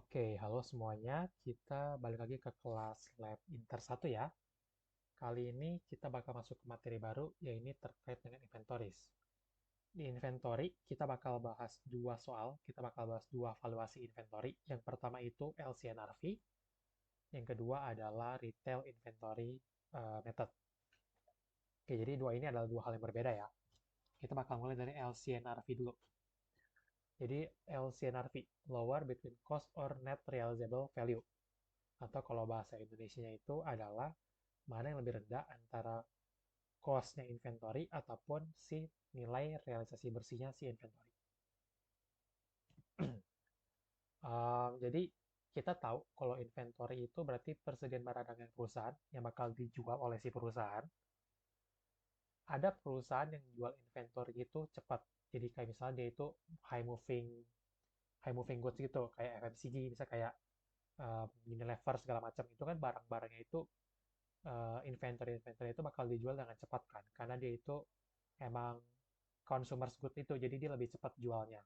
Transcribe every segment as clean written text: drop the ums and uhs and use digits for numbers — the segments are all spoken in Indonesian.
Oke, halo semuanya. Kita balik lagi ke kelas Lab Inter 1 ya. Kali ini kita bakal masuk ke materi baru, yaitu terkait dengan inventories. Di inventory, kita bakal bahas dua soal. Kita bakal bahas dua valuasi inventory. Yang pertama itu LCNRV, yang kedua adalah Retail Inventory Method. Oke, jadi dua ini adalah dua hal yang berbeda ya. Kita bakal mulai dari LCNRV dulu. Jadi LCNRV, Lower Between Cost or Net Realizable Value. Atau kalau bahasa Indonesianya itu adalah mana yang lebih rendah antara cost-nya inventory ataupun si nilai realisasi bersihnya si inventory. Jadi kita tahu kalau inventory itu berarti persediaan barang dagangan perusahaan yang bakal dijual oleh si perusahaan. Ada perusahaan yang jual inventory itu cepat. Jadi kayak misalnya dia itu high moving goods gitu, kayak FMCG, bisa kayak Unilever segala macam. Itu kan barang-barangnya itu inventory itu bakal dijual dengan cepat kan, karena dia itu emang consumer good itu, jadi dia lebih cepat jualnya.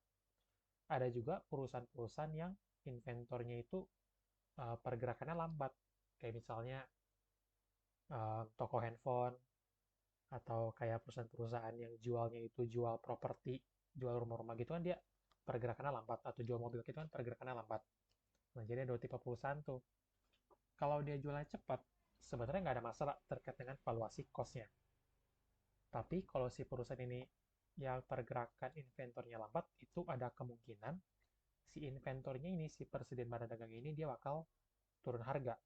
Ada juga perusahaan-perusahaan yang inventornya itu pergerakannya lambat, kayak misalnya toko handphone atau kayak perusahaan-perusahaan yang jualnya itu jual properti, jual rumah-rumah gitu kan dia pergerakannya lambat, atau jual mobil gitu kan pergerakannya lambat. Nah, jadi ada dua tipe perusahaan tuh. Kalau dia jualnya cepat, sebenarnya nggak ada masalah terkait dengan valuasi cost-nya. Tapi kalau si perusahaan ini yang pergerakan inventornya lambat, itu ada kemungkinan si inventornya ini, si persediaan barang dagang ini, dia bakal turun harga.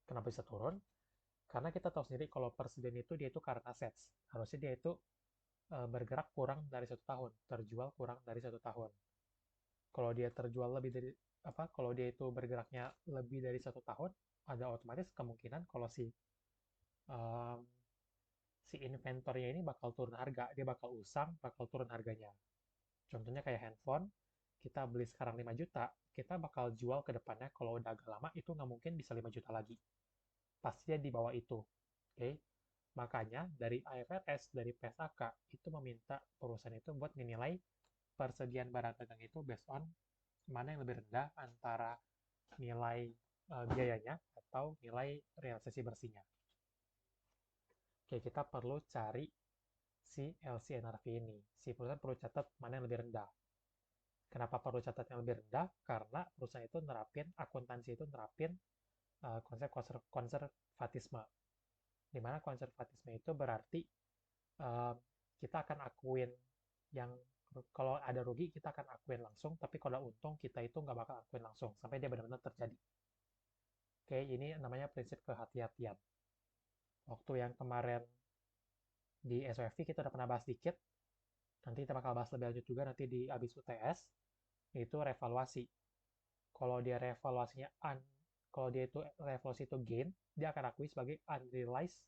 Kenapa bisa turun? Karena kita tahu sendiri kalau persediaan itu dia itu karena assets. Harusnya dia itu bergerak kurang dari 1 tahun, terjual kurang dari 1 tahun. Kalau dia terjual lebih dari kalau dia itu bergeraknya lebih dari 1 tahun, ada otomatis kemungkinan kalau um, si inventornya ini bakal turun harga, dia bakal usang, bakal turun harganya. Contohnya kayak handphone, kita beli sekarang 5 juta, kita bakal jual ke depannya kalau udah agak lama itu nggak mungkin bisa 5 juta lagi. Pastinya di bawah itu. Oke. Makanya dari IFRS, dari PSAK itu meminta perusahaan itu buat menilai persediaan barang dagang itu based on mana yang lebih rendah antara nilai biayanya atau nilai realisasi bersihnya. Oke, kita perlu cari si LCNRV ini. Si perusahaan perlu catat mana yang lebih rendah. Kenapa perlu catat yang lebih rendah? Karena perusahaan itu nerapin, akuntansi itu nerapin konsep konservatisme. Di mana konservatisme itu berarti uh, kita akan akuin yang kalau ada rugi kita akan akuin langsung, tapi kalau ada untung kita itu nggak bakal akuin langsung sampai dia benar-benar terjadi. Oke, ini namanya prinsip kehati-hatian. Waktu yang kemarin di SOFV kita udah pernah bahas dikit, nanti kita bakal bahas lebih lanjut juga nanti di abis UTS, itu revaluasi. Kalau dia revaluasinya kalau dia itu revaluasi itu gain, dia akan akui sebagai unrealized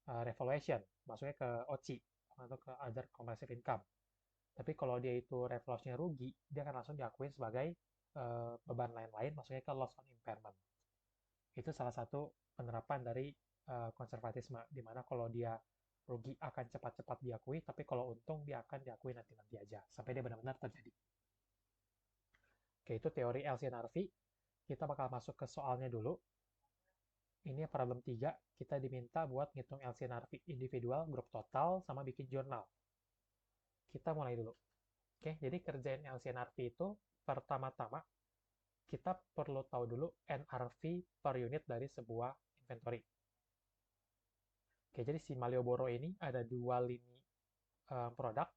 revaluation, maksudnya ke OCI atau ke other comprehensive income. Tapi kalau dia itu revaluasinya rugi, dia akan langsung diakui sebagai beban lain-lain, maksudnya ke loss on impairment. Itu salah satu penerapan dari konservatisme, di mana kalau dia rugi akan cepat-cepat diakui, tapi kalau untung dia akan diakui nanti-nanti aja, sampai dia benar-benar terjadi. Oke, itu teori LCNRV. Kita bakal masuk ke soalnya dulu. Ini problem 3, kita diminta buat ngitung LCNRV individual, grup total, sama bikin jurnal. Kita mulai dulu. Oke, jadi kerjain LCNRV itu pertama-tama kita perlu tahu dulu NRV per unit dari sebuah inventory. Oke, jadi si Malioboro ini ada dua lini produk,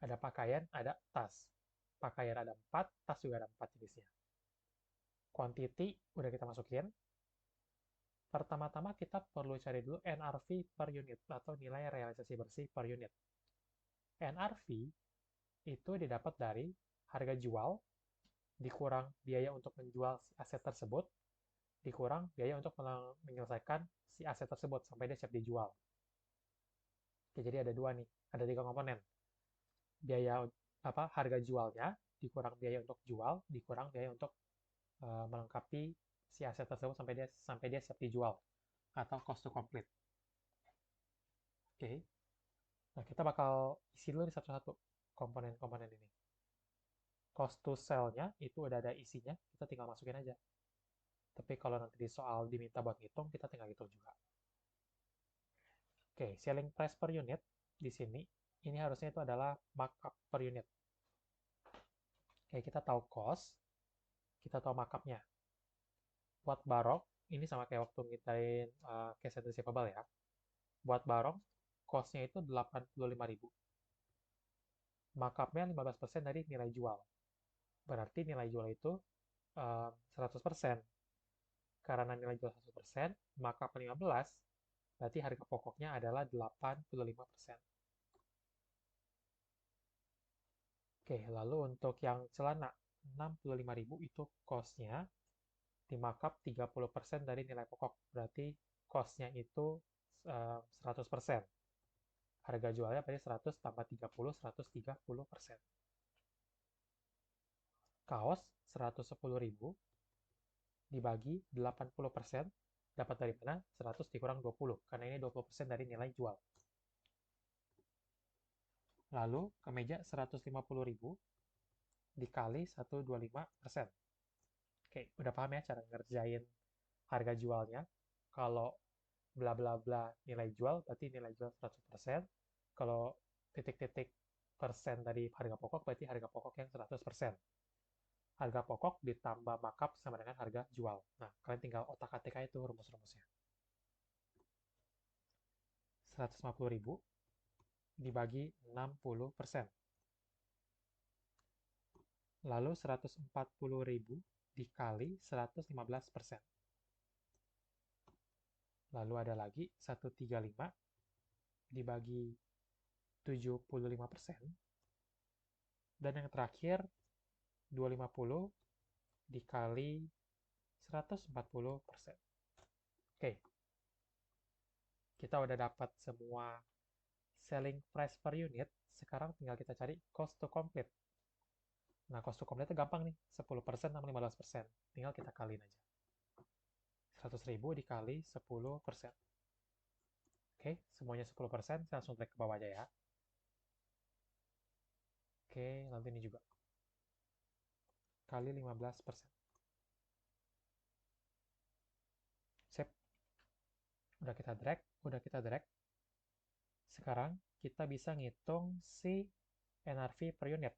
ada pakaian, ada tas. Pakaian ada 4, tas juga ada 4 jenisnya. Quantity udah kita masukin. Pertama-tama kita perlu cari dulu NRV per unit atau nilai realisasi bersih per unit. NRV itu didapat dari harga jual dikurang biaya untuk menjual si aset tersebut, dikurang biaya untuk menyelesaikan si aset tersebut sampai dia siap dijual. Oke, jadi ada dua nih, ada tiga komponen. Biaya harga jualnya, dikurang biaya untuk jual, dikurang biaya untuk melengkapi si aset tersebut sampai dia siap dijual atau cost to complete. Oke. Nah, kita bakal isi dulu nih satu-satu komponen-komponen ini. Cost to sell-nya itu udah ada isinya, kita tinggal masukin aja. Tapi kalau nanti di soal diminta buat ngitung, kita tinggal hitung juga. Oke, selling price per unit di sini, ini harusnya itu adalah markup per unit. Oke, kita tahu cost, kita tahu markup-nya. Buat barong, ini sama kayak waktu ngitain cash and receivable ya. Buat barong, cost-nya itu 85.000. Markup-nya 15% dari nilai jual. Berarti nilai jual itu 100%. Karena nilai jual 100%, markup 15, berarti harga pokoknya adalah 85%. Oke, lalu untuk yang celana 65.000 itu cost-nya di markup 30% dari nilai pokok. Berarti cost-nya itu 100%. Harga jualnya berarti 100 tambah 30, 130%. Kaos 110.000 dibagi 80%, dapat dari mana? 100 dikurang 20, karena ini 20% dari nilai jual. Lalu kemeja 150.000 dikali 125%. Oke, udah paham ya cara ngerjain harga jualnya. Kalau bla bla bla nilai jual, berarti nilai jual 100%. Kalau titik-titik persen dari harga pokok, berarti harga pokok yang 100%. Harga pokok ditambah markup sama dengan harga jual. Nah, kalian tinggal otak-atik aja itu rumus-rumusnya. 150.000 dibagi 60%. Lalu 140.000 dikali 115%. Lalu ada lagi 135 dibagi 75%. Dan yang terakhir 250 dikali 140%. Oke, kita udah dapat semua selling price per unit. Sekarang tinggal kita cari cost to complete. Nah, cost to complete itu gampang nih, 10% sama 15%. Tinggal kita kaliin aja. 100.000 dikali 10%. Oke, semuanya 10%, saya langsung drag ke bawah aja ya. Oke, lalu ini juga. Kali 15%. Sip. Udah kita drag. Sekarang kita bisa ngitung si NRV per unit.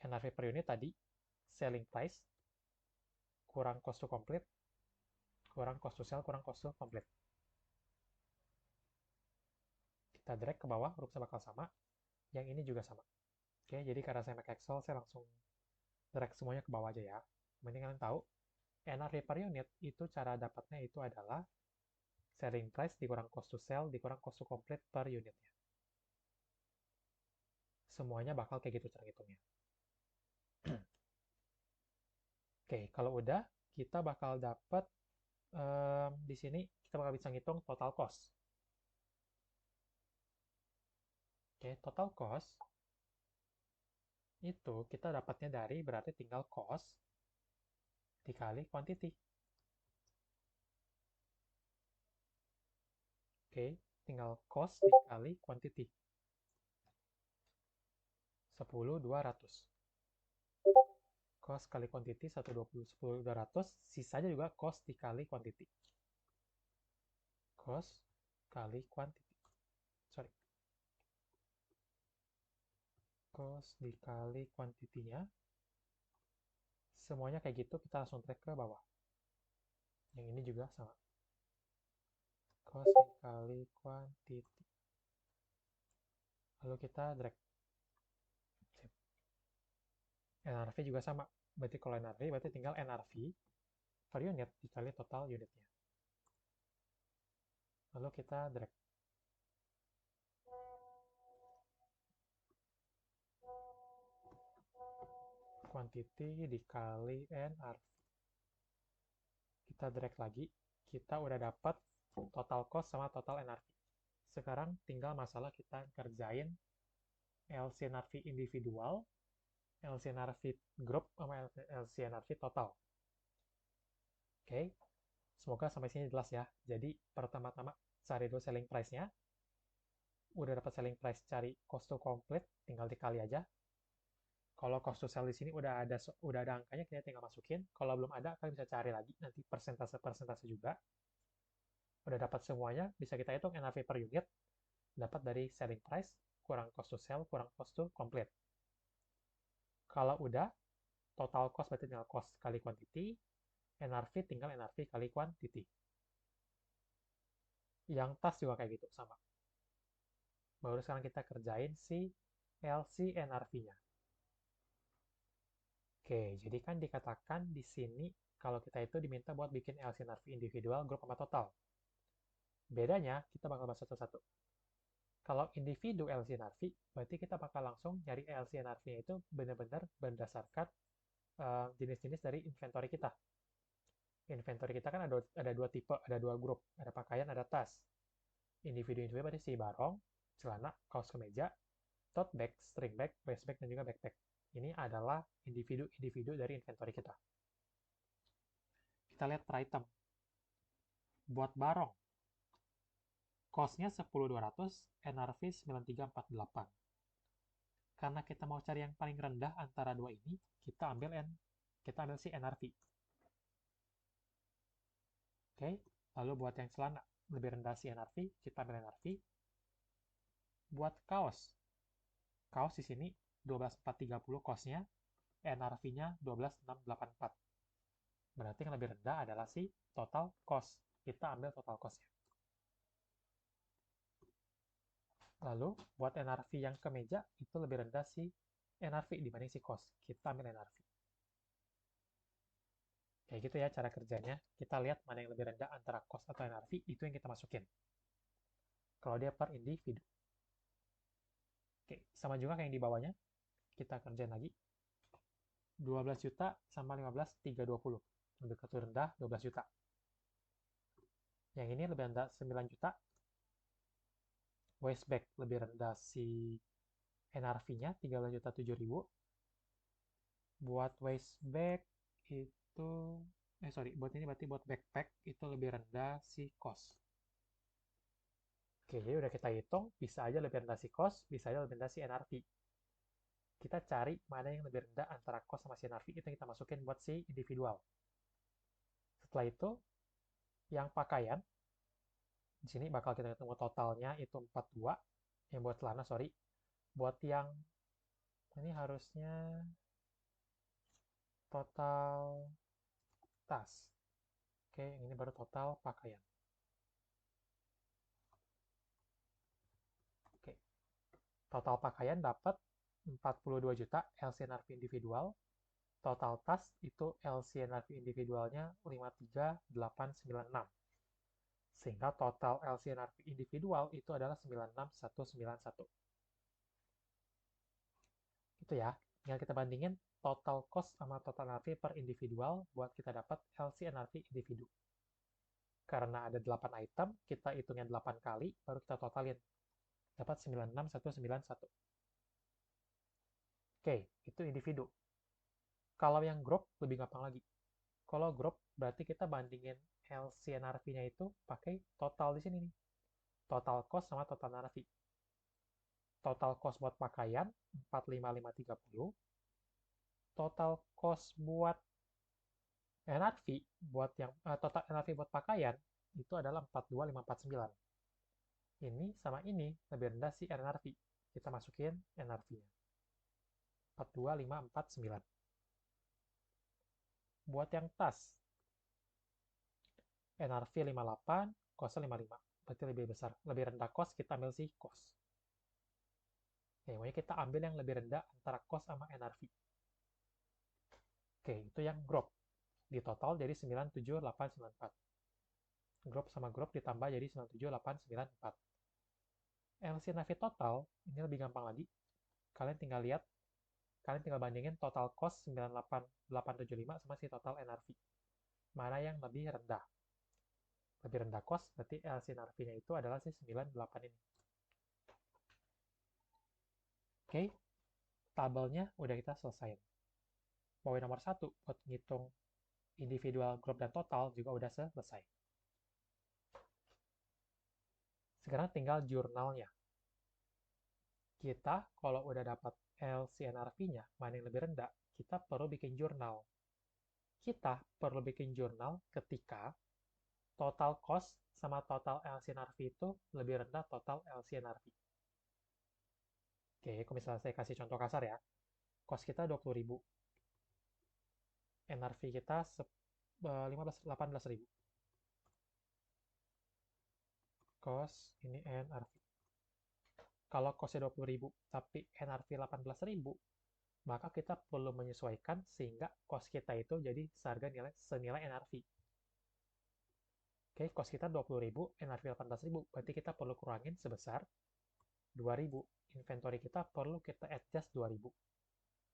NRV per unit tadi, selling price, kurang cost to complete, kurang cost to sell, kurang cost to complete. Kita drag ke bawah, rumusnya bakal sama. Yang ini juga sama. Oke, jadi karena saya pakai Excel, saya langsung drag semuanya ke bawah aja ya. Mending kalian tahu, NRV per unit itu cara dapatnya itu adalah selling price dikurang cost to sell dikurang cost to complete per unitnya. Semuanya bakal kayak gitu cara hitungnya. Oke, kalau udah, kita bakal dapat di sini kita bakal bisa ngitung total cost. Oke, total cost itu kita dapatnya dari berarti tinggal cost dikali quantity. Oke, tinggal cost dikali quantity. 10.200. Cost kali quantity 120, 10.200. Sisanya juga cost dikali quantity. Cost kali quantity. Sorry. Cost dikali quantity-nya. Semuanya kayak gitu, kita langsung drag ke bawah. Yang ini juga sama. Cost dikali quantity. Lalu kita drag. Sip. NRV juga sama. Berarti kalau NRV, berarti tinggal NRV per unit dikali total unitnya. Lalu kita drag. Quantity dikali NRV. Kita drag lagi. Kita udah dapat total cost sama total NRV. Sekarang tinggal masalah kita kerjain LCNRV individual, LCNRV group, sama LCNRV total. Oke, semoga sampai sini jelas ya. Jadi pertama-tama cari dulu selling price-nya. Udah dapat selling price, cari cost to complete, tinggal dikali aja. Kalau cost to sell di sini udah ada angkanya, kita tinggal masukin. Kalau belum ada, kalian bisa cari lagi nanti persentase-persentase juga. Udah dapat semuanya, bisa kita hitung NAV per unit, dapat dari selling price, kurang cost to sell, kurang cost to complete. Kalau udah, total cost berarti tinggal cost kali quantity, NRV tinggal NRV kali quantity. Yang tas juga kayak gitu, sama. Baru sekarang kita kerjain si LCNRV-nya. Oke, jadi kan dikatakan di sini kalau kita itu diminta buat bikin LCNRV individual, grup sama total. Bedanya, kita bakal bahas satu-satu. Kalau individu LCNRV, berarti kita bakal langsung nyari LCNRV-nya itu benar-benar berdasarkan jenis-jenis dari inventory kita. Inventory kita kan ada dua tipe, ada dua grup, ada pakaian, ada tas. Individu-individu berarti si barong, celana, kaos kemeja, tote bag, string bag, waist bag, dan juga backpack. Ini adalah individu-individu dari inventory kita. Kita lihat per item. Buat barong, cost-nya 10.200, NRV 9348. Karena kita mau cari yang paling rendah antara dua ini, kita ambil si NRV. Oke, lalu buat yang celana, lebih rendah si NRV, kita ambil NRV. Buat kaos di sini 12.430 cost-nya, NRV-nya 12.684. Berarti yang lebih rendah adalah si total cost. Kita ambil total cost-nya. Lalu, buat NRV yang kemeja, itu lebih rendah si NRV dibanding si cost. Kita ambil NRV. Kayak gitu ya cara kerjanya. Kita lihat mana yang lebih rendah antara cost atau NRV, itu yang kita masukin. Kalau dia per individu. Oke, sama juga kayak yang di bawahnya. Kita kerjain lagi. 12 juta sama 15, 320. Lebih rendah, 12 juta. Yang ini lebih rendah 9 juta. Waistbag lebih rendah si NRV-nya 13.007.000. Buat waistbag itu buat ini berarti buat backpack itu lebih rendah si cost. Oke, jadi udah kita hitung, bisa aja lebih rendah si cost, bisa aja lebih rendah si NRV. Kita cari mana yang lebih rendah antara cost sama si NRV, itu yang kita masukin buat si individual. Setelah itu, yang pakaian, di sini bakal kita ketemu totalnya itu 42, yang buat celana, sorry. Buat yang ini harusnya total tas. Oke, yang ini baru total pakaian. Oke, total pakaian dapat 42 juta LCNRV individual. Total tas itu LCNRV individualnya 53896. Sehingga total LCNRV individual itu adalah 96191. Itu ya. Tinggal kita bandingin total cost sama total NRV per individual buat kita dapat LCNRV individu. Karena ada 8 item, kita hitungnya 8 kali, baru kita totalin. Dapat 96191. Oke, itu individu. Kalau yang grup, lebih gampang lagi. Kalau grup, berarti kita bandingin LCNRV-nya itu pakai total di sini nih. Total cost sama total NRV. Total cost buat pakaian, 45530. Total cost buat NRV, total NRV buat pakaian, itu adalah 42549. Ini sama ini lebih rendah si NRV. Kita masukin NRV-nya. 42549. Buat yang tas, NRV 58, cost 55. Berarti lebih besar. Lebih rendah cost, kita ambil si cost. Maunya kita ambil yang lebih rendah antara cost sama NRV. Oke, itu yang group. Di total jadi 97894. Group sama group ditambah jadi 97894. LCNRV total, ini lebih gampang lagi. Kalian tinggal lihat, kalian tinggal bandingin total cost 98875 sama si total NRV. Mana yang lebih rendah? Lebih rendah cost, berarti LCNRV-nya itu adalah si 98 ini. Oke, tabelnya udah kita selesai. Poin nomor 1 buat ngitung individual, grup, dan total juga udah selesai. Sekarang tinggal jurnalnya. Kita kalau udah dapat LCNRV-nya, mana yang lebih rendah, kita perlu bikin jurnal. Kita perlu bikin jurnal ketika total cost sama total LCNRV itu lebih rendah total LCNRV. Oke, kalau misalnya saya kasih contoh kasar ya, cost kita 20.000, NRV kita 18.000. Cost ini NRV. Kalau costnya 20.000 tapi NRV 18.000, maka kita perlu menyesuaikan sehingga cost kita itu jadi senilai NRV. Oke, cost kita 20.000, NRV 18.000, berarti kita perlu kurangin sebesar 2.000. Inventory kita perlu kita adjust 2.000.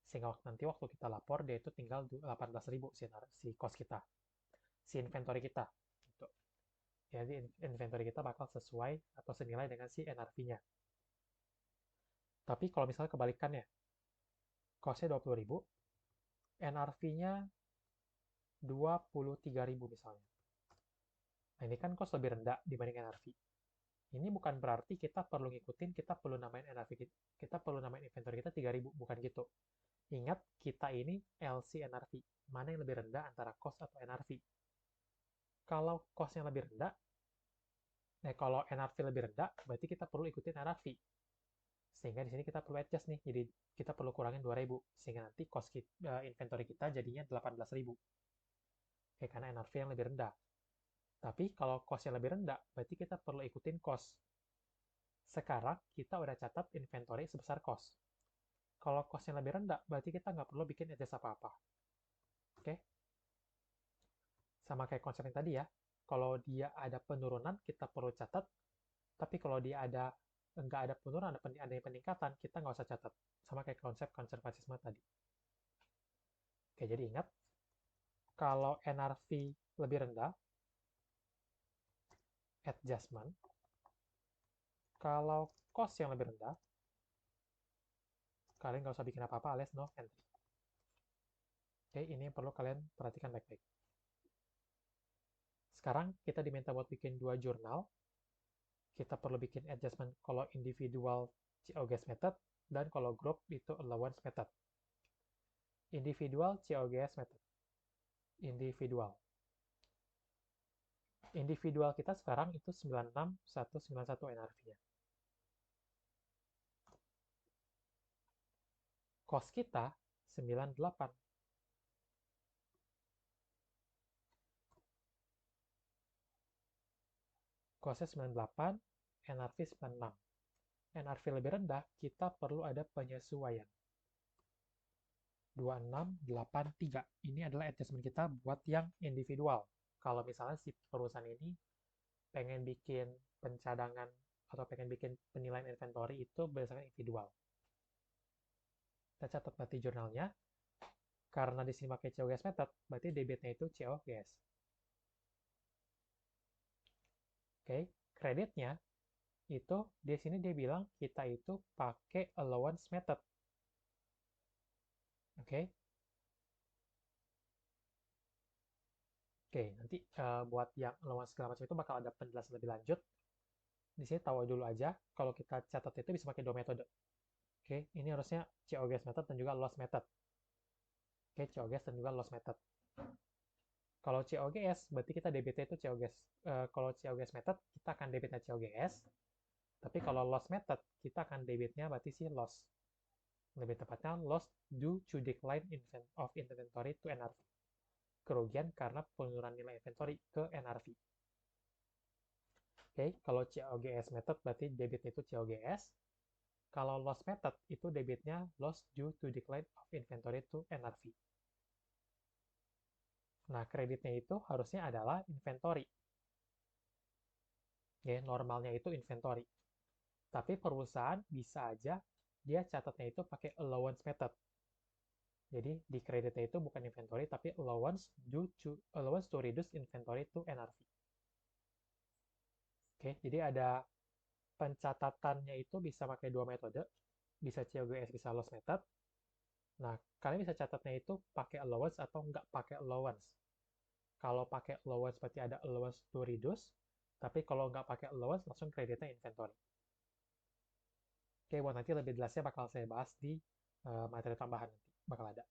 Sehingga nanti waktu kita lapor, dia itu tinggal 18.000 si cost kita, si inventory kita. Gitu. Jadi inventory kita bakal sesuai atau senilai dengan si NRV-nya. Tapi kalau misalnya kebalikannya, cost-nya 20.000, NRV-nya 23.000 misalnya. Nah, ini kan cost lebih rendah dibanding NRV. Ini bukan berarti kita perlu ngikutin, kita perlu namain NRV kita perlu namain inventory kita 3.000, bukan gitu. Ingat, kita ini LCNRV. Mana yang lebih rendah antara cost atau NRV? Kalau cost-nya lebih rendah, kalau NRV lebih rendah, berarti kita perlu ikutin NRV. Sehingga di sini kita perlu adjust nih, jadi kita perlu kurangin 2.000, sehingga nanti cost inventory kita jadinya 18.000. Karena NRV yang lebih rendah. Tapi kalau cost yang lebih rendah, berarti kita perlu ikutin cost. Sekarang kita udah catat inventory sebesar cost. Kalau cost yang lebih rendah, berarti kita nggak perlu bikin adjust apa-apa. Oke? Sama kayak konsep yang tadi ya. Kalau dia ada penurunan, kita perlu catat. Tapi kalau dia nggak ada penurunan, ada yang peningkatan, kita nggak usah catat. Sama kayak konsep konservatisme tadi. Oke, jadi ingat, kalau NRV lebih rendah, adjustment. Kalau cost yang lebih rendah, kalian nggak usah bikin apa-apa alias no entry. Oke, ini yang perlu kalian perhatikan baik-baik. Sekarang kita diminta buat bikin 2 jurnal. Kita perlu bikin adjustment kalau individual COGS method dan kalau group itu allowance method. Individual COGS method. Individual. Individual kita sekarang itu 96191 NRV-nya. Cost kita 98. Cost-nya 98, NRV 96. NRV lebih rendah, kita perlu ada penyesuaian. 2683. Ini adalah adjustment kita buat yang individual. Kalau misalnya si perusahaan ini pengen bikin pencadangan atau pengen bikin penilaian inventory itu berdasarkan individual. Kita catat berarti jurnalnya. Karena di sini pakai COGS method, berarti debitnya itu COGS. Oke, kreditnya itu di sini dia bilang kita itu pakai allowance method. Oke. Oke, nanti buat yang allowance segala macam itu bakal ada penjelasan lebih lanjut. Di sini tahu dulu aja, kalau kita catat itu bisa pakai 2 metode. Oke, ini harusnya COGS method dan juga loss method. Oke, COGS dan juga loss method. Kalau COGS, berarti kita debitnya itu COGS. Kalau COGS method, kita akan debitnya COGS. Tapi kalau loss method, kita akan debitnya berarti si loss. Lebih tepatnya, loss due to decline of inventory to NRV. Kerugian karena penurunan nilai inventory ke NRV. Oke, kalau COGS method berarti debitnya itu COGS. Kalau loss method itu debitnya loss due to decline of inventory to NRV. Nah, kreditnya itu harusnya adalah inventory. Ya, normalnya itu inventory. Tapi perusahaan bisa aja dia catatnya itu pakai allowance method. Jadi di kreditnya itu bukan inventory tapi allowance to reduce inventory to NRV. Oke, jadi ada pencatatannya itu bisa pakai 2 metode, bisa COGS, bisa loss method. Nah, kalian bisa catatnya itu pakai allowance atau nggak pakai allowance. Kalau pakai allowance berarti ada allowance to reduce, tapi kalau nggak pakai allowance langsung kreditnya inventory. Oke, buat nanti lebih jelasnya bakal saya bahas di materi tambahan nanti bakal ada.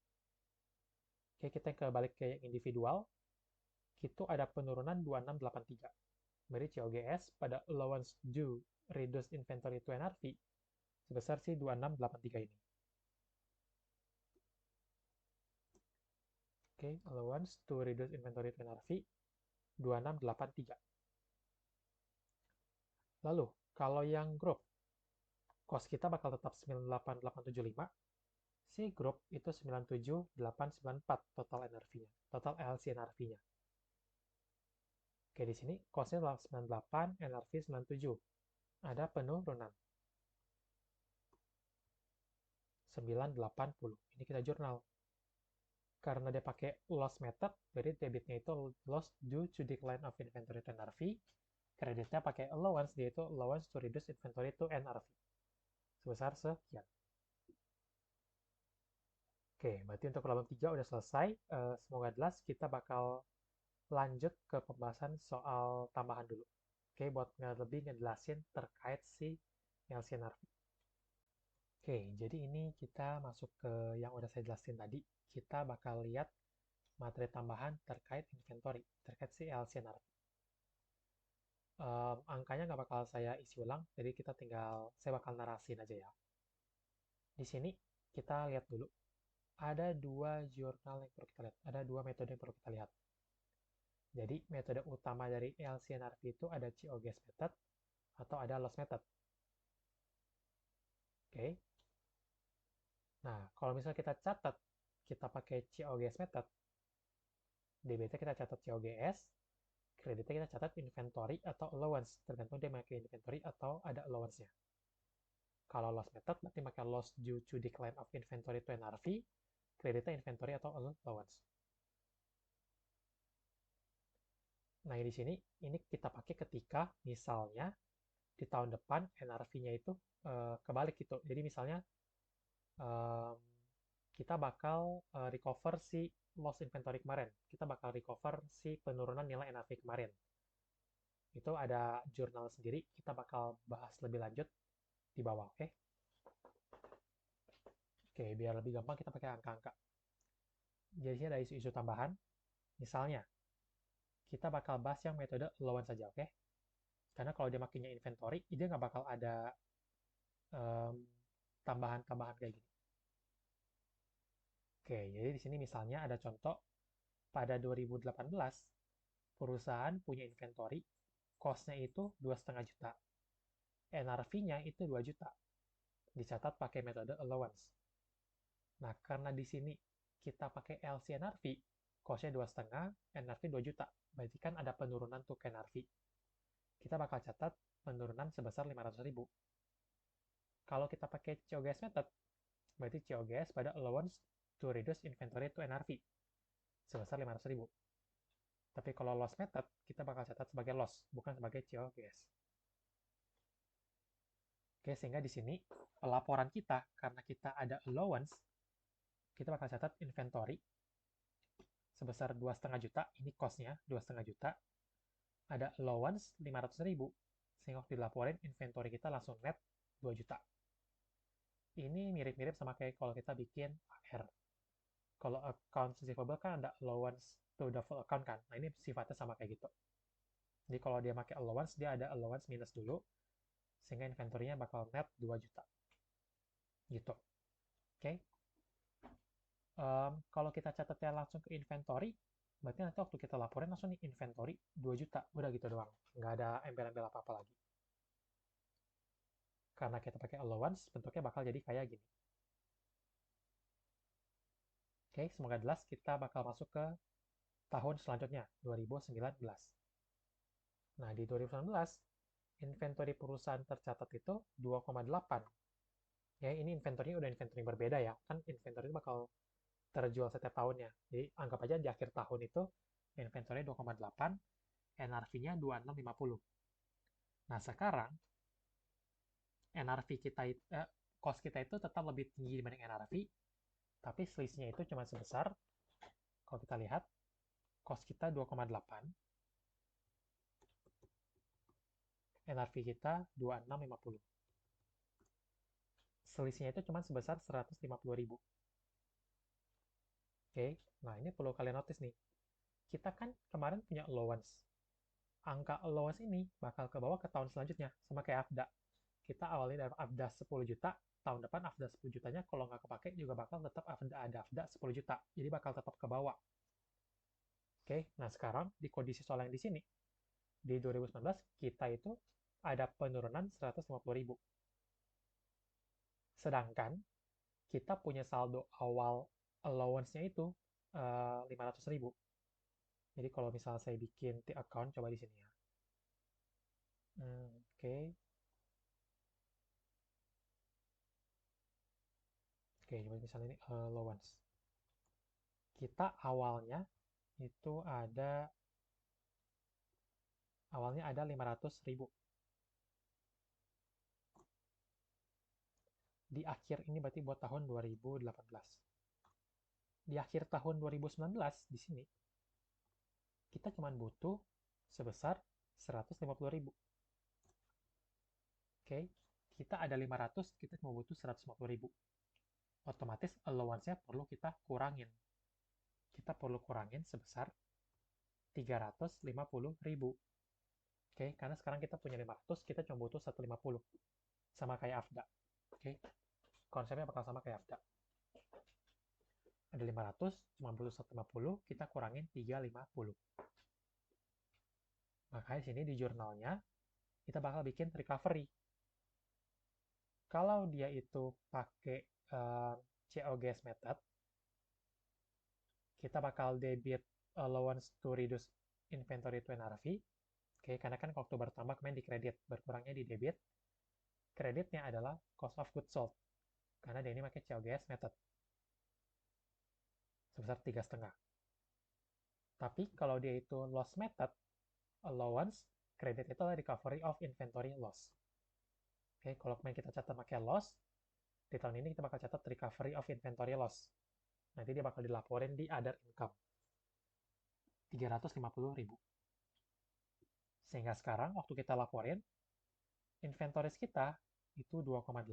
Oke, kita ke balik ke yang individual, itu ada penurunan 2683. Berarti COGS pada allowance due reduced inventory to NRV sebesar si 2683 ini. Oke, allowance to reduce inventory to NRV 2683. Lalu, kalau yang group, cost kita bakal tetap 98875, si group itu 97894 total NRV-nya, total LC NRV-nya. Oke, di sini cost-nya adalah 98, NRV 97. Ada penurunan 980. Ini kita jurnal. Karena dia pakai loss method, jadi debitnya itu loss due to decline of inventory to NRV, kreditnya pakai allowance, dia itu allowance to reduce inventory to NRV. Sebesar sekian. Oke, berarti untuk problem 3 udah selesai. Semoga jelas, kita bakal lanjut ke pembahasan soal tambahan dulu. Oke, buat lebih ngejelasin terkait si LCNRV. Oke, jadi ini kita masuk ke yang udah saya jelasin tadi. Kita bakal lihat materi tambahan terkait inventory, terkait si LCNRV. Angkanya nggak bakal saya isi ulang, jadi saya bakal narasin aja ya. Di sini kita lihat dulu, ada dua jurnal yang perlu kita lihat, ada dua metode yang perlu kita lihat. Jadi metode utama dari LCNRV itu ada COGS method atau ada loss method. Oke. Nah, kalau misalnya kita catat, kita pakai COGS method, debitnya kita catat COGS, kreditnya kita catat inventory atau allowance, tergantung dia pakai inventory atau ada allowance-nya. Kalau loss method, berarti pakai loss due to decline of inventory to NRV, kreditnya inventory atau allowance. Nah, di sini, ini kita pakai ketika misalnya di tahun depan NRV-nya itu kebalik gitu. Jadi misalnya kita bakal recover si loss inventory kemarin. Kita bakal recover si penurunan nilai NRV kemarin. Itu ada jurnal sendiri, kita bakal bahas lebih lanjut di bawah, oke? Oke, biar lebih gampang kita pakai angka-angka. Jadi sini ada isu-isu tambahan. Misalnya, kita bakal bahas yang metode allowance saja, oke? Karena kalau dia makainya inventory, dia nggak bakal ada tambahan-tambahan kayak gini. Oke, jadi di sini misalnya ada contoh, pada 2018, perusahaan punya inventory, cost-nya itu 2,5 juta. NRV-nya itu 2 juta. Dicatat pakai metode allowance. Nah, karena di sini kita pakai LCNRV, cost-nya 2,5, NRV 2 juta. Berarti kan ada penurunan tuh ke NRV. Kita bakal catat penurunan sebesar 500.000. Kalau kita pakai COGS method, berarti COGS pada allowance to reduce inventory to NRV sebesar 500.000. Tapi kalau loss method, kita bakal catat sebagai loss, bukan sebagai COGS. Oke, sehingga di sini pelaporan kita, karena kita ada allowance, kita bakal catat inventory sebesar 2,5 juta, ini cost-nya 2,5 juta, ada allowance 500.000, sehingga waktu dilaporin inventory kita langsung net 2 juta. Ini mirip-mirip sama kayak kalau kita bikin AR. Kalau account receivable kan ada allowance to the full account kan, nah ini sifatnya sama kayak gitu. Jadi kalau dia pakai allowance, dia ada allowance minus dulu, sehingga inventory-nya bakal net 2 juta. Gitu. Oke. Kalau kita catatnya langsung ke inventory, berarti nanti waktu kita laporin langsung nih inventory 2 juta. Udah gitu doang. Nggak ada embel-embel apa-apa lagi. Karena kita pakai allowance, bentuknya bakal jadi kayak gini. Oke, semoga jelas. Kita bakal masuk ke tahun selanjutnya, 2019. Nah, di 2019, inventory perusahaan tercatat itu 2,8. Ya, ini inventory udah inventory yang berbeda ya. Kan inventory itu bakal terjual setiap tahunnya. Jadi, anggap aja di akhir tahun itu inventory 2,8, NRV-nya 2650. Nah, sekarang NRV kita cost kita itu tetap lebih tinggi dibanding NRV, tapi selisihnya itu cuma sebesar, kalau kita lihat, cost kita 2,8, NRV kita 2650. Selisihnya itu cuma sebesar 150.000. Oke, nah ini perlu kalian notice nih. Kita kan kemarin punya allowance. Angka allowance ini bakal ke bawah ke tahun selanjutnya, sama kayak AFDA. Kita awalnya dari AFDA 10 juta, tahun depan AFDA 10 jutanya kalau nggak kepake juga bakal tetap ada AFDA 10 juta. Jadi bakal tetap ke bawah. Oke, nah sekarang di kondisi soal yang di sini, di 2019 kita itu ada penurunan 150.000. Sedangkan kita punya saldo awal allowance-nya itu 500.000. Jadi kalau misalnya saya bikin account, coba di sini ya. Oke, oke, coba misalnya ini allowance. Kita awalnya ada 500.000. Di akhir ini berarti buat tahun 2018. Di akhir tahun 2019 di sini kita cuma butuh sebesar 150.000. Oke, kita ada 500, kita cuma butuh 150.000. Otomatis allowance-nya perlu kita kurangin. Kita perlu kurangin sebesar 350.000. Oke, karena sekarang kita punya 500, kita cuma butuh 150. Sama kayak AFDA. Oke, konsepnya bakal sama kayak AFDA. Ada 500, cuma butuh 150, kita kurangin 350. Makanya sini di jurnalnya, kita bakal bikin recovery. Kalau dia itu pakai COGS method, kita bakal debit allowance to reduce inventory to NRV. Oke, karena kan waktu bertambah kemarin di kredit, berkurangnya di debit. Kreditnya adalah cost of goods sold, karena dia ini pakai COGS method sebesar 3,5. Tapi kalau dia itu loss method, allowance, kredit itu adalah recovery of inventory loss. Oke, kalau kemarin kita catat pakai loss, di tahun ini kita bakal catat recovery of inventory loss. Nanti dia bakal dilaporin di other income. 350.000. Sehingga sekarang waktu kita laporin, inventories kita itu 2,8,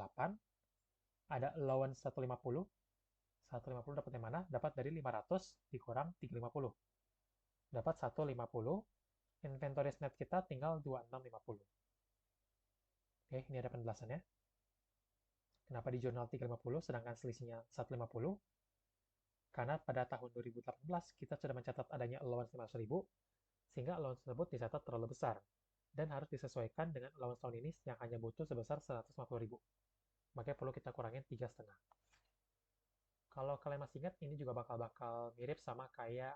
ada allowance 150. 150 dapat dari mana? Dapat dari 500 dikurang 350. Dapat 150, inventories net kita tinggal 2650. Oke, ini ada penjelasannya. Kenapa di jurnal 350 sedangkan selisihnya 150? Karena pada tahun 2018 kita sudah mencatat adanya allowance 500.000, sehingga allowance tersebut dicatat terlalu besar dan harus disesuaikan dengan allowance tahun ini yang hanya butuh sebesar 150.000. Makanya perlu kita kurangin 3,5. Kalau kalian masih ingat, ini juga bakal mirip sama kayak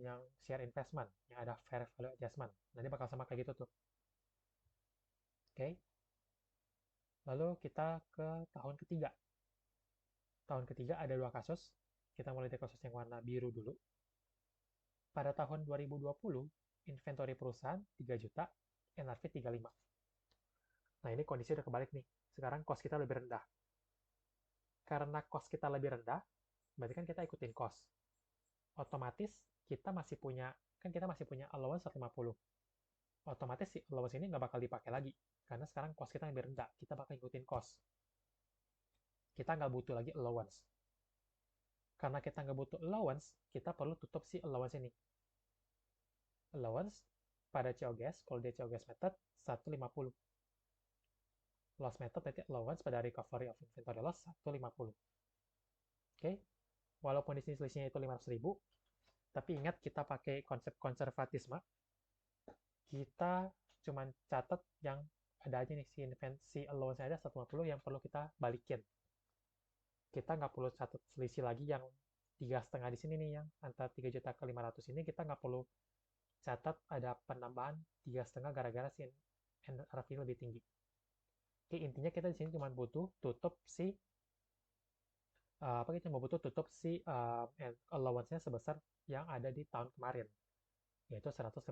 yang share investment, yang ada fair value adjustment. Nanti bakal sama kayak gitu tuh. Oke. Lalu kita ke tahun ketiga. Tahun ketiga ada dua kasus. Kita mulai dari kasus yang warna biru dulu. Pada tahun 2020, inventory perusahaan 3 juta, NRV 35. Nah, ini kondisi udah kebalik nih. Sekarang cost kita lebih rendah. Karena cost kita lebih rendah, berarti kan kita ikutin cost. Otomatis kita masih punya allowance 150. Otomatis si allowance ini nggak bakal dipakai lagi. Karena sekarang cost kita lebih rendah. Kita bakal ikutin cost. Kita nggak butuh lagi allowance. Karena kita nggak butuh allowance, kita perlu tutup si allowance ini. Allowance pada COGS, kalau dia COGS method, 150. Loss method nanti allowance pada recovery of inventory loss 150. Oke, walaupun di sini selisihnya itu 500.000, tapi ingat kita pakai konsep konservatisme. Kita cuma catat yang ada aja nih si allowance ada 150 yang perlu kita balikin. Kita nggak perlu catat selisih lagi yang 3,5 di sini nih, yang antara 3 juta ke 500 ini kita nggak perlu catat ada penambahan 3,5 gara-gara si NRV lebih tinggi. Oke, intinya kita di sini cuma butuh tutup si kita cuma butuh tutup si allowance-nya sebesar yang ada di tahun kemarin, yaitu 150.000.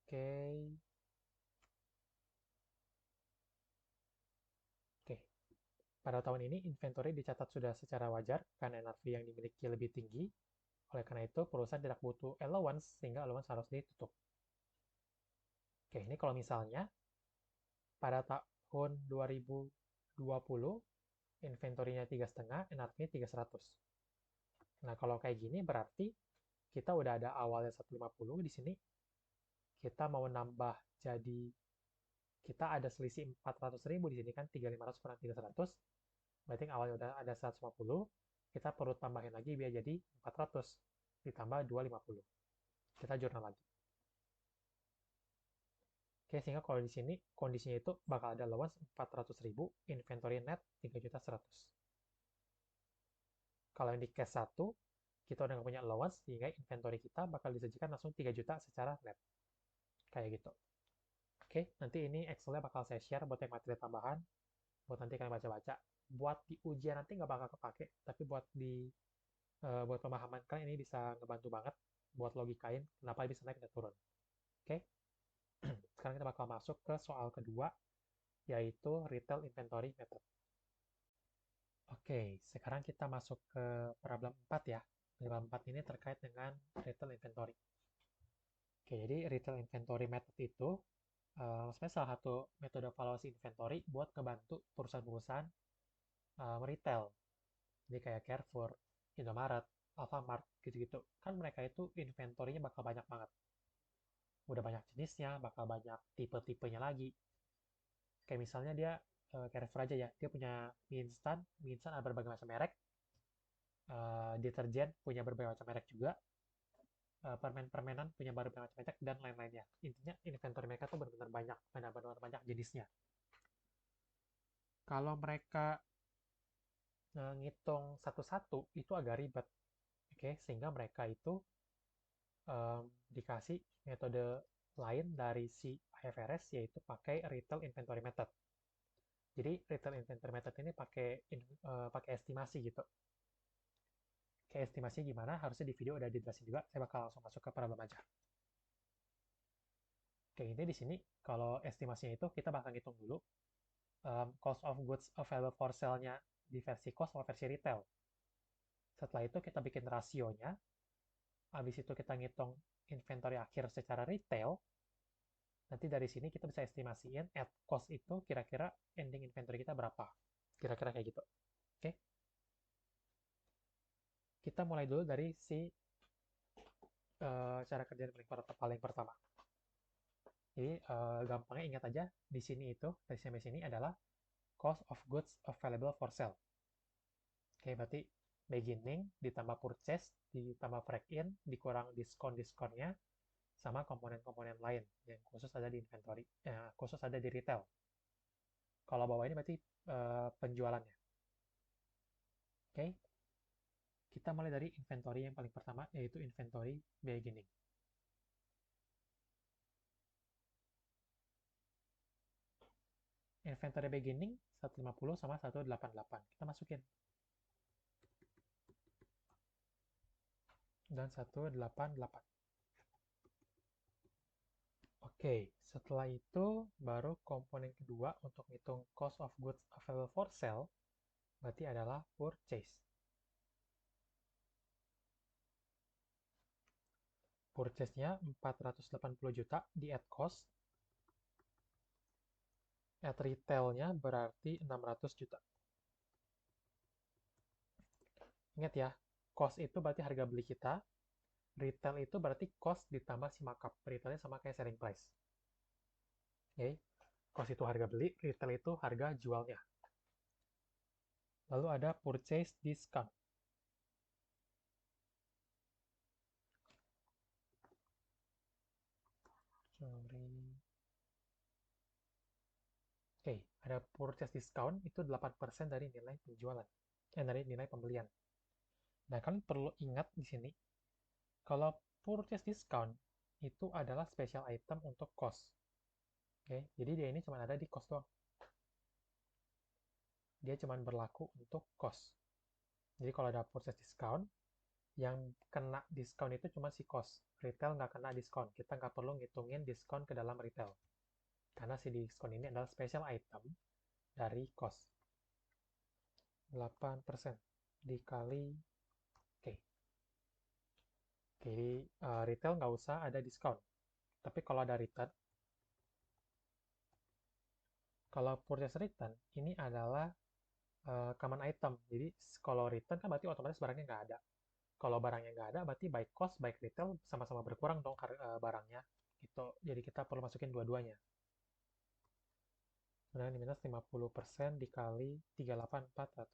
Oke. Oke. Pada tahun ini inventory dicatat sudah secara wajar karena NRV yang dimiliki lebih tinggi. Oleh karena itu, perusahaan tidak butuh allowance sehingga allowance harus ditutup. Oke, ini kalau misalnya pada tahun 2020 inventory-nya 3,5, NRV 300. Nah, kalau kayak gini berarti kita udah ada awalnya 150, di sini kita mau nambah jadi kita ada selisih 400.000 di sini kan 3.500 kurang 300, berarti awalnya udah ada 150, kita perlu tambahin lagi biar jadi 400 ditambah 250. Kita jurnal lagi. Oke, sehingga kalau di sini kondisinya itu bakal ada allowance 400.000, inventory net 3.100.000. Kalau yang di case 1, kita udah nggak punya allowance, sehingga inventory kita bakal disajikan langsung 3 juta secara net. Kayak gitu. Oke, nanti ini Excel-nya bakal saya share buat yang materi tambahan, buat nanti kalian baca-baca. Buat di ujian nanti nggak bakal kepake, tapi buat pemahaman kalian ini bisa ngebantu banget buat logikain kenapa bisa naik dan turun. Oke, sekarang kita bakal masuk ke soal kedua, yaitu Retail Inventory Method. Oke, sekarang kita masuk ke problem 4 ya. Problem 4 ini terkait dengan Retail Inventory. Oke, jadi Retail Inventory Method itu sebenarnya salah satu metode valuasi inventory buat ngebantu perusahaan-perusahaan retail. Jadi kayak Carrefour, Indomaret, Alfamart, gitu-gitu. Kan mereka itu inventory-nya bakal banyak banget. Udah banyak jenisnya, bakal banyak tipe-tipenya lagi. Kayak misalnya dia Carrefour aja ya, dia punya mie instan ada berbagai macam merek, deterjen punya berbagai macam merek juga, permen-permenan punya berbagai macam merek, dan lain-lainnya. Intinya inventory mereka tuh benar-benar banyak, benar-benar banyak jenisnya. Kalau mereka ngitung satu-satu, itu agak ribet. Oke, sehingga mereka itu dikasih metode lain dari si IFRS, yaitu pakai Retail Inventory Method. Jadi Retail Inventory Method ini pakai estimasi gitu. Kayak estimasinya gimana, harusnya di video udah dijelasin juga. Saya bakal langsung masuk ke problem aja. Oke, ini di sini kalau estimasinya itu kita bakal ngitung dulu cost of goods available for sale-nya di versi cost atau versi retail. Setelah itu kita bikin rasionya, habis itu kita ngitung inventory akhir secara retail. Nanti dari sini kita bisa estimasiin at cost itu kira-kira ending inventory kita berapa. Kira-kira kayak gitu. Oke. Kita mulai dulu dari si cara kerja paling pertama. Jadi gampangnya ingat aja di sini itu dari sampai sini adalah cost of goods available for sale. Oke, berarti beginning ditambah purchase ditambah break in dikurang diskonnya sama komponen-komponen lain yang khusus ada di inventory, khusus ada di retail. Kalau bawah ini berarti penjualannya. Oke, kita mulai dari inventory yang paling pertama, yaitu inventory beginning. Inventory beginning 150 sama 188. Kita masukin. Dan 188. Oke, setelah itu baru komponen kedua untuk hitung cost of goods available for sale, berarti adalah purchase. Purchase-nya 480 juta di at cost. At retail-nya berarti 600 juta. Ingat ya, cost itu berarti harga beli kita. Retail itu berarti cost ditambah si markup. Retailnya sama kayak selling price. Oke, cost itu harga beli, retail itu harga jualnya. Lalu ada purchase discount. Sorry. Oke, ada purchase discount itu 8% dari nilai penjualan. Dari nilai pembelian. Nah, kan perlu ingat di sini, kalau purchase discount itu adalah special item untuk cost. Oke, jadi dia ini cuma ada di cost doang. Dia cuma berlaku untuk cost. Jadi kalau ada purchase discount, yang kena diskon itu cuma si cost. Retail nggak kena diskon. Kita nggak perlu ngitungin diskon ke dalam retail. Karena si diskon ini adalah special item dari cost. 8% dikali Oke. Jadi retail nggak usah ada diskon. Tapi kalau ada return, Kalau purchase return, ini adalah common item. Jadi kalau return kan berarti otomatis barangnya nggak ada. Kalau barangnya nggak ada, berarti by cost, by retail sama-sama berkurang dong barangnya. Gitu. Jadi kita perlu masukin dua-duanya. Kemudian minus 50% dikali 38.400.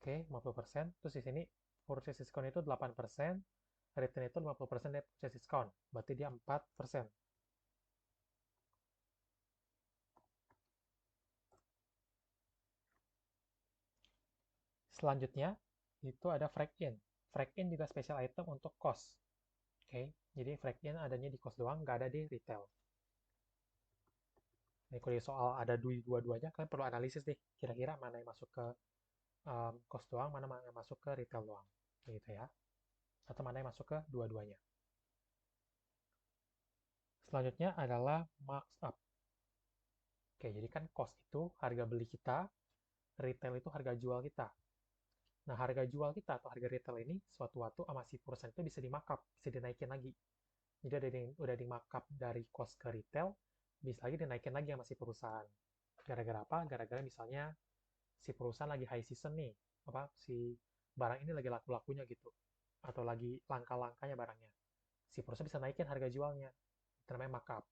Oke, 50%. Terus di sini purchase discount itu 8%, return itu 50% dari purchase discount. Berarti dia 4%. Selanjutnya, itu ada frag in. Frag in juga special item untuk cost. Oke, jadi frag in adanya di cost doang, nggak ada di retail. Ini kalau di soal ada dua-duanya, kalian perlu analisis nih, kira-kira mana yang masuk ke cost doang, mana yang masuk ke retail doang. Gitu ya. Atau mana yang masuk ke dua-duanya. Selanjutnya adalah markup. Oke, jadi kan cost itu harga beli kita, retail itu harga jual kita. Nah, harga jual kita atau harga retail ini suatu waktu sama si perusahaan itu bisa di-markup, bisa dinaikin lagi. Jadi udah di-markup dari cost ke retail, bisa lagi dinaikin lagi sama si perusahaan. Gara-gara apa? Gara-gara misalnya si perusahaan lagi high season nih, apa si barang ini lagi laku-lakunya gitu, atau lagi langka-langkanya barangnya. Si perusahaan bisa naikin harga jualnya. Itu namanya markup.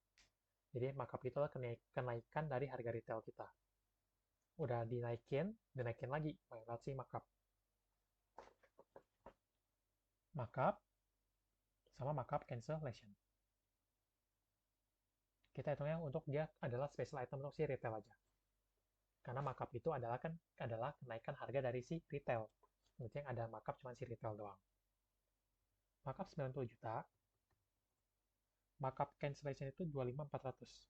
Jadi markup itu adalah kenaikan dari harga retail kita. Udah dinaikin lagi lewat si markup. Markup sama markup cancellation. Kita hitungnya untuk dia adalah special item untuk si retail aja. Karena markup itu adalah kenaikan harga dari si retail. Berarti yang ada markup cuma si retail doang. Markup 90 juta, markup cancellation itu 25.400.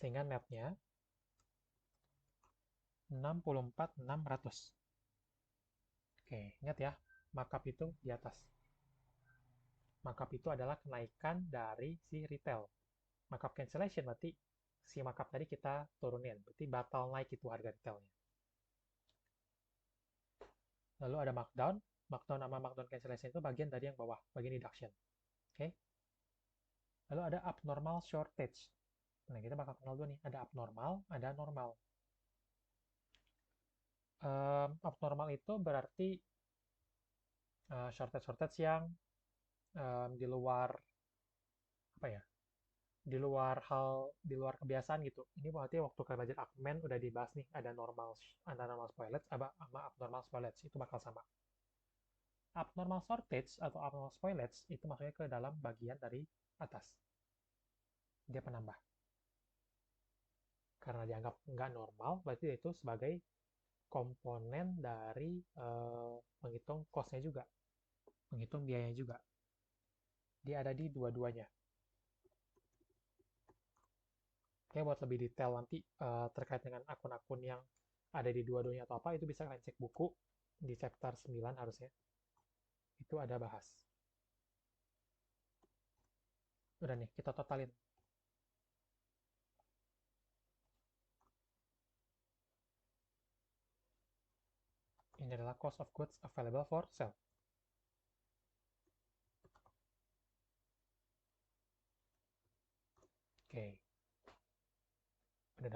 Sehingga netnya 64.600. Oke, ingat ya, markup itu di atas. Markup itu adalah kenaikan dari si retail. Markup cancellation berarti si markup tadi kita turunin. Berarti batal naik itu harga retailnya. Lalu ada markdown. Markdown sama markdown cancellation itu bagian dari yang bawah, bagian deduction. Oke. Lalu ada abnormal shortage. Nah, kita bakal kenal dulu nih. Ada abnormal, ada normal. Abnormal itu berarti shortage yang di luar apa ya? Di luar kebiasaan gitu. Ini berarti waktu kalian belajar Akmen udah dibahas nih, ada normal spoilage sama abnormal spoilage, itu bakal sama. Abnormal shortage atau abnormal spoilage itu masuknya ke dalam bagian dari atas. Dia penambah. Karena dianggap nggak normal, berarti itu sebagai komponen dari menghitung cost-nya juga, menghitung biayanya juga. Dia ada di dua-duanya. Oke, buat lebih detail nanti terkait dengan akun-akun yang ada di dua-duanya atau apa, itu bisa kalian cek buku di chapter 9 harusnya. Itu ada bahas. Udah nih, kita totalin. Ini adalah cost of goods available for sale. Oke. Udah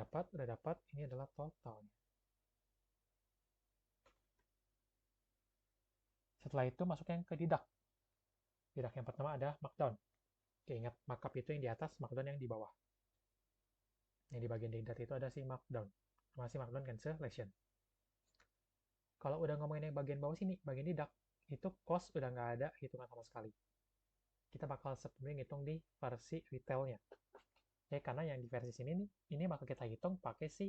dapat. Ini adalah totalnya. Setelah itu masuk yang ke deduct. Deduct yang pertama ada markdown. Oke, ingat markup itu yang di atas, markdown yang di bawah. Yang di bagian deduct itu ada si markdown. Masih markdown cancellation. Kalau udah ngomongin yang bagian bawah sini, bagian deduct, itu cost udah nggak ada hitungan sama sekali. Kita bakal sepenuhnya ngitung di versi retailnya. Ya, karena yang di versi sini nih, ini bakal kita hitung pakai si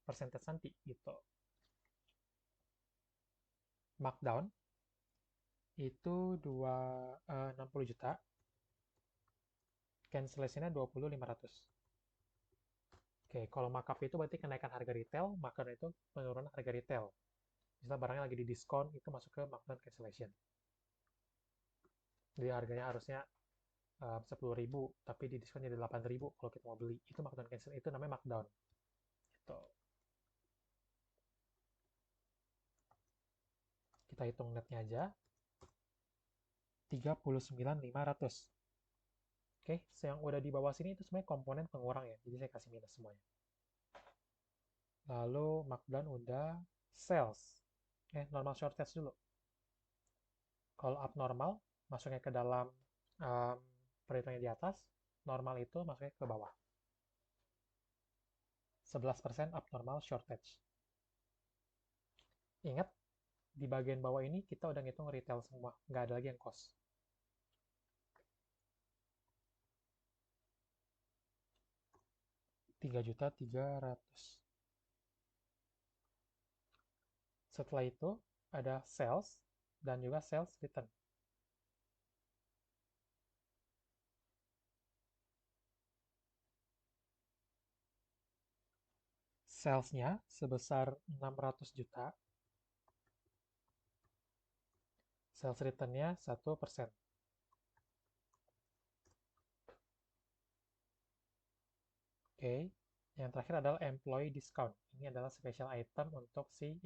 percentage nanti gitu. Markdown itu 60 juta, cancellation-nya 20.500. Oke, kalau markup itu berarti kenaikan harga retail, markdown itu penurunan harga retail. Misalnya barangnya lagi di diskon, itu masuk ke markdown cancellation. Jadi harganya harusnya 10.000, tapi di diskon jadi 8.000 kalau kita mau beli. Itu markdown cancel, itu namanya markdown. Gitu. Kita hitung netnya aja. 39.500. Oke, yang udah di bawah sini itu sebenarnya komponen pengurang ya, jadi saya kasih minus semuanya. Lalu markdown udah, sales. Normal shortage dulu. Kalau abnormal, masuknya ke dalam um, perhitungannya di atas, normal itu masuknya ke bawah. 11% abnormal shortage. Ingat, di bagian bawah ini kita udah ngitung retail semua, nggak ada lagi yang cost. 3.300.000. Setelah itu ada sales dan juga sales return. Salesnya sebesar 600 juta, sales returnnya 1%. Oke, yang terakhir adalah employee discount. Ini adalah special item untuk si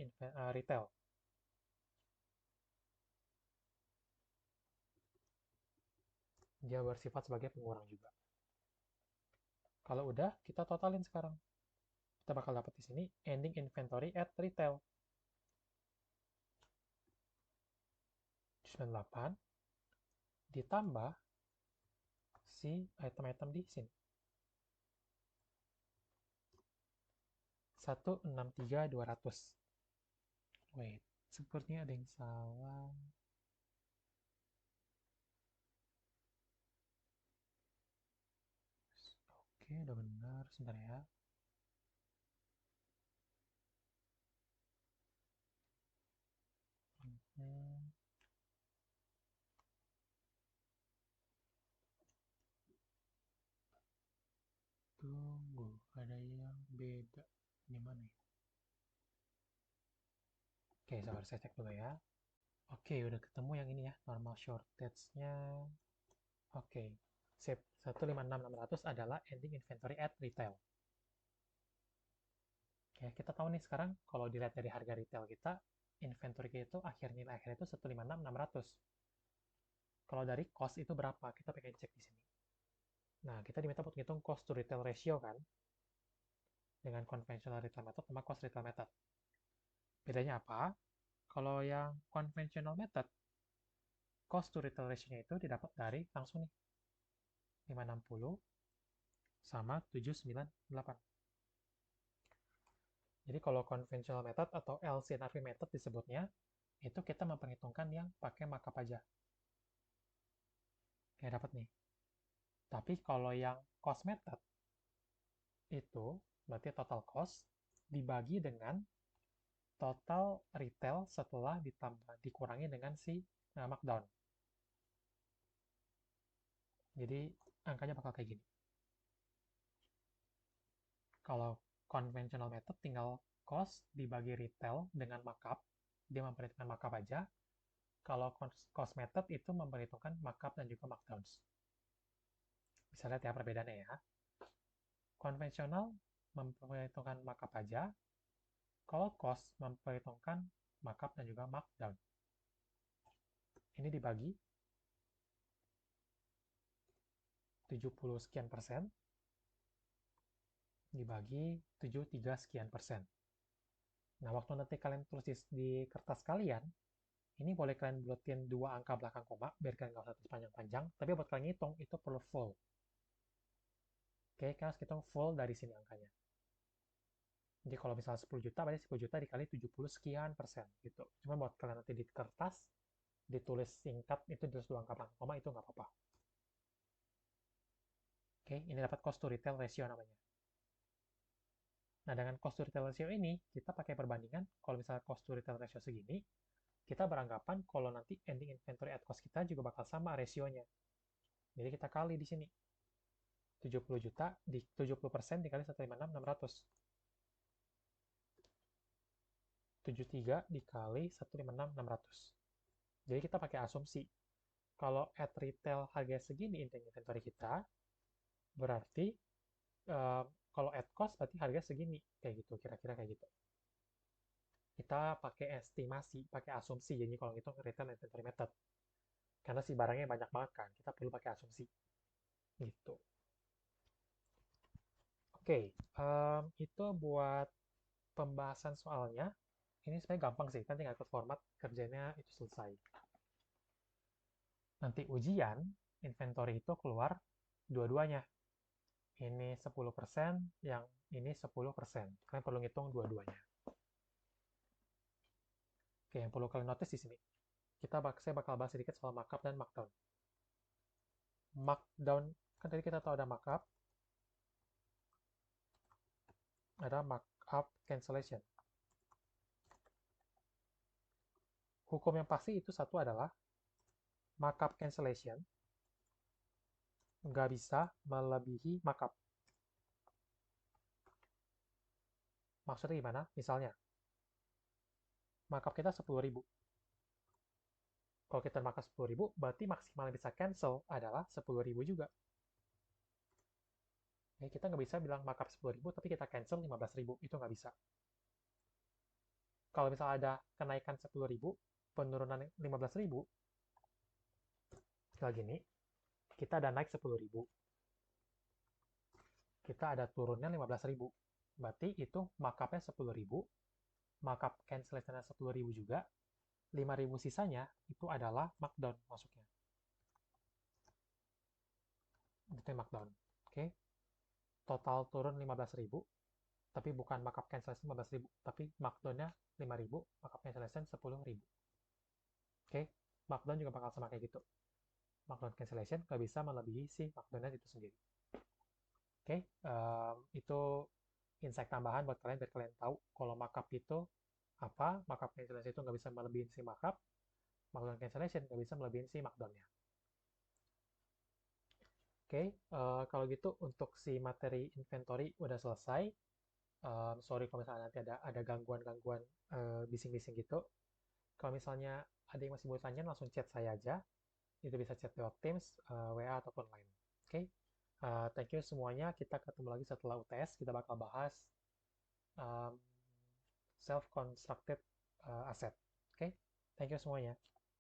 retail. Dia bersifat sebagai pengurang juga. Kalau udah, kita totalin sekarang. Kita bakal dapat di sini ending inventory at retail. 98 ditambah si item-item di sini. 163.200. Wait, sepertinya ada yang salah. Oke, udah benar. Sebentar ya. Tunggu, ada yang beda. Di mana ya? Oke, sabar saya cek dulu ya. Oke, udah ketemu yang ini ya, normal shortage-nya. Oke, sip. 156.600 adalah ending inventory at retail. Oke, kita tahu nih sekarang kalau dilihat dari harga retail kita, inventory kita itu nilai akhirnya itu 156.600. Kalau dari cost itu berapa? Kita pengen cek di sini. Nah, kita diminta untuk ngitung cost to retail ratio kan, dengan conventional retail method sama cost retail method. Bedanya apa? Kalau yang conventional method, cost to retail ratio-nya itu didapat dari langsung nih, 560 sama 798. Jadi kalau conventional method atau LCNRV method disebutnya, itu kita memperhitungkan yang pakai markup aja. Kayak dapat nih. Tapi kalau yang cost method, itu berarti total cost dibagi dengan total retail setelah ditambah dikurangi dengan si markdown. Jadi angkanya bakal kayak gini. Kalau conventional method tinggal cost dibagi retail dengan markup, dia memperhitungkan markup aja. Kalau cost method itu memperhitungkan markup dan juga markdowns. Bisa lihat ya perbedaannya ya. Konvensional memperhitungkan markup aja, kalau cost memperhitungkan markup dan juga markdown. Ini dibagi 70 sekian persen, dibagi 73 sekian persen. Nah, waktu nanti kalian tulis di kertas kalian, ini boleh kalian buletin 2 angka belakang koma, biar kalian nggak usah tulis panjang-panjang, tapi buat kalian ngitung, itu perlu full. Oke, kalian harus hitung full dari sini angkanya. Jadi kalau misalnya 10 juta, berarti 10 juta dikali 70 sekian persen, gitu. Cuma buat kalian nanti di kertas, ditulis singkat, itu ditulis 2 angka belakang koma, itu nggak apa-apa. Oke, ini dapat cost to retail ratio namanya. Nah, dengan cost to retail ratio ini, kita pakai perbandingan, kalau misalnya cost to retail ratio segini, kita beranggapan kalau nanti ending inventory at cost kita juga bakal sama rasionya. Jadi kita kali di sini. 70 juta di 70% dikali 156.600. 73 dikali 156.600. Jadi kita pakai asumsi. Kalau at retail harga segini ending inventory kita, berarti uh, kalau at cost berarti harga segini. Kayak gitu, kira-kira kayak gitu. Kita pakai estimasi, pakai asumsi. Jadi kalau ngitung retail inventory method. Karena si barangnya banyak banget kan, kita perlu pakai asumsi. Gitu. Oke, itu buat pembahasan soalnya. Ini sebenarnya gampang sih, kan tinggal ikut format, kerjanya itu selesai. Nanti ujian, inventory itu keluar dua-duanya. Ini 10%, yang ini 10%. Kalian perlu ngitung dua-duanya. Oke, yang perlu kalian notice di sini. Saya bakal bahas sedikit soal markup dan markdown. Markdown, kan tadi kita tahu ada markup, ada markup cancellation. Hukum yang pasti itu satu adalah markup cancellation nggak bisa melebihi markup. Maksudnya gimana? Misalnya, markup kita 10.000. Kalau kita markup 10.000, berarti maksimal yang bisa cancel adalah 10.000 juga. Ya, kita nggak bisa bilang markup 10.000, tapi kita cancel 15.000. Itu nggak bisa. Kalau misalnya ada kenaikan 10.000, penurunan 15.000, kayak gini, kita ada naik 10.000. Kita ada turunnya 15.000. Berarti itu markupnya 10.000, markup cancellation-nya 10.000 juga, 5.000 sisanya itu adalah markdown masuknya. Itu markdown. Oke. Total turun 15.000, tapi bukan markup cancellation 15.000, tapi markdown-nya 5.000, markup cancellation 10.000. Oke. Markdown juga bakal sama kayak gitu. Markdown cancellation nggak bisa melebihi si markdown-nya itu sendiri. Oke. Itu insight tambahan buat kalian biar kalian tahu kalau markup itu apa, markup cancellation itu nggak bisa melebihi si markup, markdown cancellation nggak bisa melebihi si markdown-nya. Oke, kalau gitu untuk si materi inventory udah selesai. Sorry kalau misalnya nanti ada gangguan-gangguan bising-bising gitu. Kalau misalnya ada yang masih mau tanya, langsung chat saya aja. Itu bisa chat lewat Teams, WA, ataupun lain. Oke, thank you semuanya. Kita ketemu lagi setelah UTS. Kita bakal bahas um, self-constructed asset. Oke, thank you semuanya.